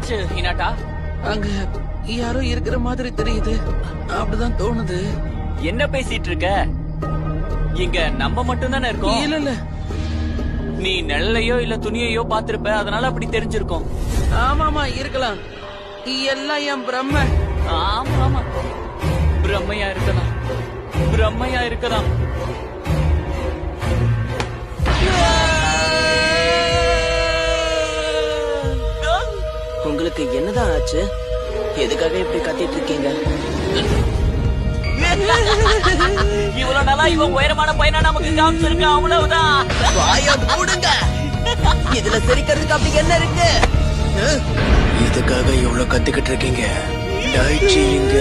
என்னாச்சு ஹினாட்டா? அங்க யாரோ இருக்கிற மாதிரி தெரியுது. அப்படிதான் தோணுது. என்ன பேசிட்டு இருக்க? இங்க நம்ம மட்டும் தானே இருக்கோம். இல்ல இல்ல, நீ நிழலையோ இல்ல துணியையோ பாத்திருப்ப, அதனால அப்படி தெரிஞ்சிருக்கும். ஆமாமா இருக்கலாம். எல்லாம் என் பிரம்ம. ஆமா ஆமா, பிரம்மையா இருக்கலாம், பிரம்மையா இருக்கலாம். உங்களுக்கு என்னதான் ஆச்சு? எதுக்காக இப்படி கத்திட்டு இருக்கீங்க? இவ்வளவு நாளா இவன் உயரமான பையனா நமக்கு காமிச்சிருக்கான், அவ்வளவுதான். வாய மூடுங்க. இதுல சிரிக்கிறதுக்கு அப்படி என்ன இருக்கு? இதுக்காக இவ்வளவு கத்துக்கிட்டு இருக்கீங்க? டாய்ச்சி இங்க.